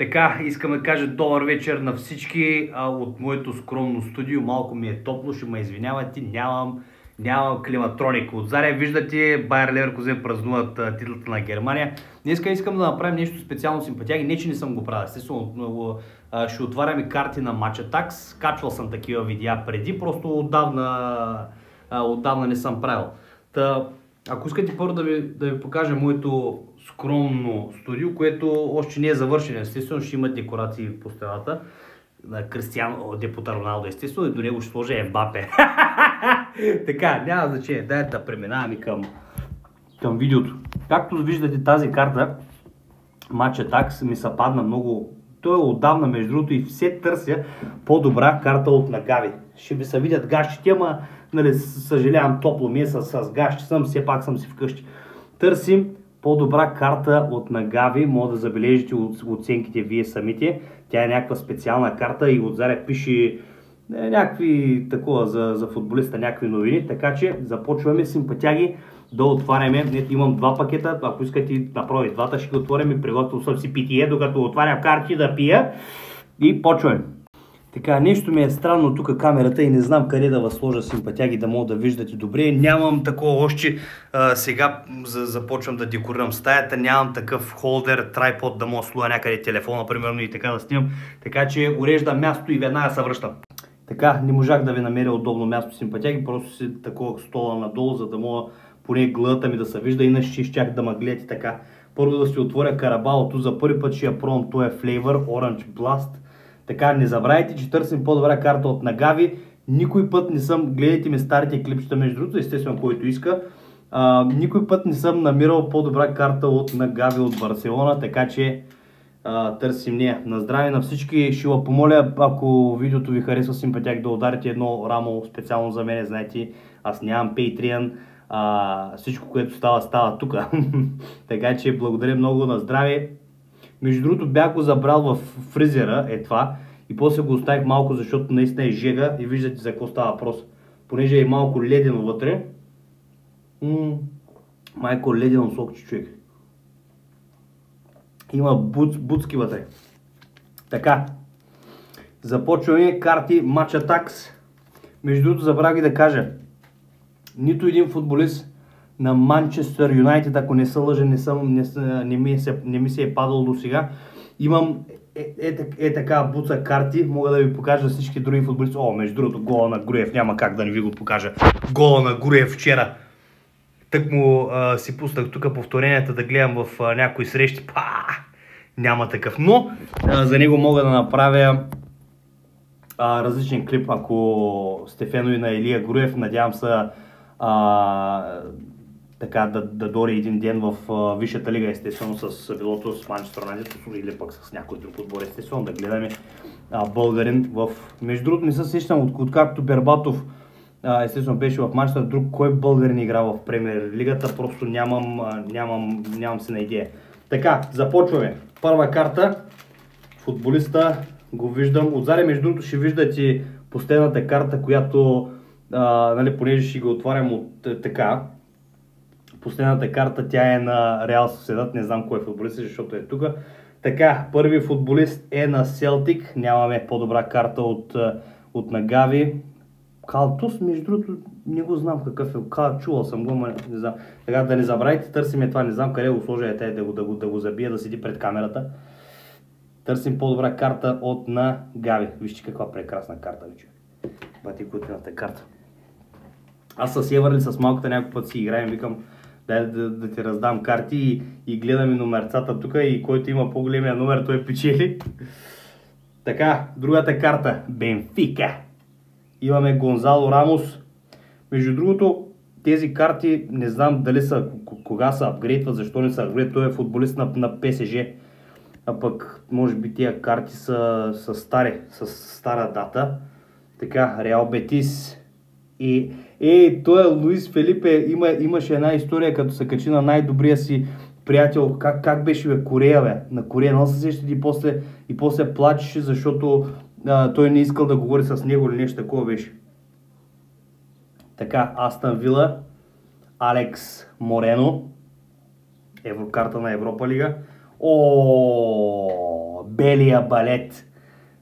Така, искам да кажа добър вечер на всички от моето скромно студио. Малко ми е топло, ще ме извинявате, нямам климатроник. Отзаде виждате, Байер Леверкузен празнуват титлата на Германия. Днеска искам да направим нещо специално симпатяги, не че не съм го правил. Естествено, ще отваряме карти на Match Attax. Качвал съм такива видеа преди, просто отдавна не съм правил. Ако искате първо да ви покажа моето скромно студио, което още не е завършено, естествено ще има декорации по стената на Кристиано Депота Роналдо, естествено, и до него ще сложа Ембапе. Така, няма значение, дайте да преминаваме към видеото. Както виждате, тази карта Match Attax ми се падна много. Той е отдавна, между другото, и все търся по-добра карта от Нагави. Ще ви се видят гащите, ама нали, съжалявам, топло ми е с гащи съм, все пак съм си вкъщи. Търсим по-добра карта от Нагави, може да забележите оценките вие самите. Тя е някаква специална карта и отзаре пише някакви такова за футболиста, някакви новини. Така че започваме симпатяги да отваряме. Ето имам два пакета, ако искате направи двата, ще ги отворим и приготвил съм си питие, докато отварям карти да пия и почваме. Така, нещо ми е странно тук камерата и не знам къде да възложа симпатяги, да мога да виждате добре. Нямам такова още, сега започвам да декорирам стаята, нямам такъв холдер, трайпод да мога да слуя някъде телефона, примерно и така да снимам. Така че уреждам място и веднага се връщам. Така, не можах да ви намеря удобно място симпатяги, просто си такова стола надолу, за да мога поне гледата ми да се вижда, иначе щях да ме гледате така. Първо да си отворя карабалото, за първи път ще я пробвам, това е Flavor Orange Blast. Така, не забравяйте, че търсим по-добра карта от Нагави. Никой път не съм, гледайте ми старите клипчета, между другото, естествено, който иска. Никой път не съм намирал по-добра карта от Нагави от Барселона, така че търсим нея. На здраве на всички, ще ви помоля, ако видеото ви харесва симпатяк, да ударите едно рамо специално за мен, знаете, аз нямам Patreon, всичко, което става тук. Така че благодаря много, на здраве. Между другото бях го забрал в фризера, е това, и после го оставих малко, защото наистина е жега и виждате за какво става въпрос. Понеже е малко ледено вътре. Майко ледено сокче, човек. Има буцки вътре. Така, започваме карти Match Attax. Между другото забравих да кажа, нито един футболист на Манчестър Юнайтед, ако не са лъжа, не ми се е падало до сега. Имам така буца карти, мога да ви покажа всички други футболисти. Между другото, гола на Груев, няма как да не ви го покажа. Гола на Груев вчера. Тък му си пуснах тук повторенията да гледам в някои срещи. Няма такъв, но за него мога да направя различен клип, ако сте фенови на Илия Груев. Надявам се така да дори един ден в Висшата лига, естествено с билото с Манчестър Юнайтед или пък с някой друг отбор, естествено да гледаме българин в... Между другото не се сещам, откакто Бербатов естествено беше в Манчестър, друг кой българин игра в Премиер лигата, просто нямам си на идея. Така, започваме. Първа карта, футболиста го виждам, отзаде между другото ще виждате последната карта, която нали, понеже ще го отварям от така. Последната карта, тя е на Реал Соседат, не знам кой е футболист, защото е тук. Така, първи футболист е на Селтик, нямаме по-добра карта от Нагави. Калтус, между другото, не го знам какъв е, чувал съм го, не знам. Така, да не забравяйте, търсиме това, не знам къде го сложа, да го забия, да седи пред камерата. Търсим по-добра карта от Нагави. Вижте каква прекрасна карта, вече. Бати готината карта. Аз с Евърли, с малката някой път си играем, викам, да ти раздам карти и гледаме номерцата тук и който има по-големия номер, той печели. Така, другата карта, Бенфика. Имаме Гонзало Рамос. Между другото, тези карти не знам дали са, кога са апгрейдват, защо не са апгрейдват, той е футболист на ПСЖ. А пък, може би тия карти са стари, с стара дата. Така, Реал Бетис. Той е Луис Фелипе, имаше една история, като се качи на най-добрия си приятел, как беше Корея, на Корея, но се сеща и после плачеше, защото той не искал да говори с него или нещо такова беше. Така, Астън Вила, Алекс Морено, карта на Европа лига. белия балет.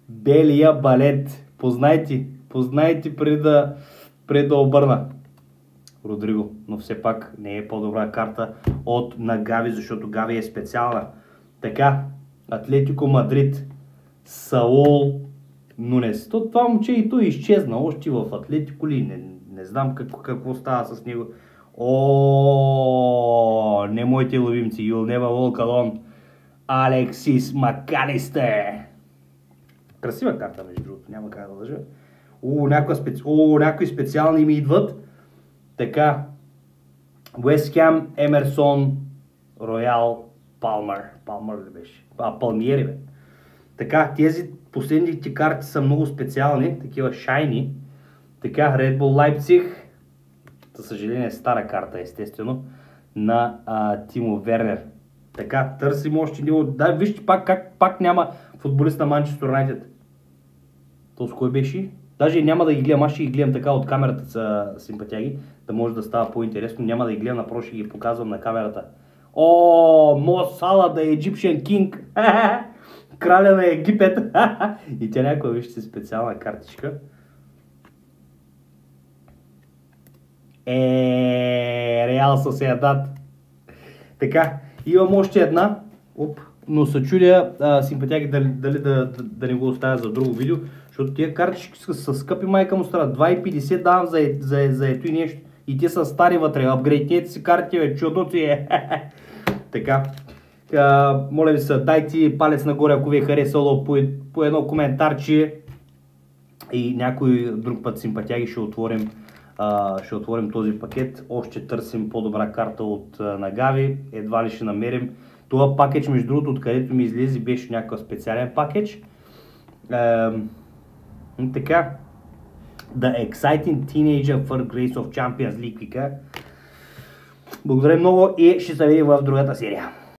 Белия балет. Познайте преди да обърна. Родриго, но все пак не е по-добра карта от на Гави, защото Гави е специална. Така, Атлетико Мадрид, Саул Нунес. Това момче и той изчезна, още в Атлетико ли, не знам какво става с него. Не моите любимци, You'll never walk alone. Алексис Макалистер. Красива карта, между другото, няма как да лъжа. Някои специални ми идват. Така, Уест Хем, Емерсон, Роял, Палмър. Палмър ли беше? Палмиери, бе. Така, тези последните карти са много специални, такива шайни. Така, Red Bull Лайпциг, за съжаление стара карта, естествено, на Тимо Вернер. Така, търсим още него. Да, вижте пак няма футболист на Манчестър Юнайтед. То с кой беше? Даже няма да ги гледам, аз ще ги гледам така от камерата са симпатяги, да може да става по-интересно. Няма да ги гледам, напроче ще ги показвам на камерата. Мо Сала, да е Egyptian King. Краля на Египет. И тя някаква, вижте, специална картичка. Реал Сосиедад. Така, имам още една. Но се чудя симпатяги дали да не го оставя за друго видео, защото тия картички са скъпи, майка му стара. 2,50 давам за ето и нещо. И те са стари вътре. Апгрейднете си карти, бе, чудоци е. Така. Моля ви се, дайте палец нагоре, ако ви е харесало по едно коментарче. И някой друг път симпатяги ще отворим този пакет. Още търсим по-добра карта от Нагави. Едва ли ще намерим. Това пакет, между другото, откъдето ми излезе, беше някакъв специален пакет. Така. The Exciting Teenager for Grace of Champions League. Благодаря много и ще се видим в другата серия.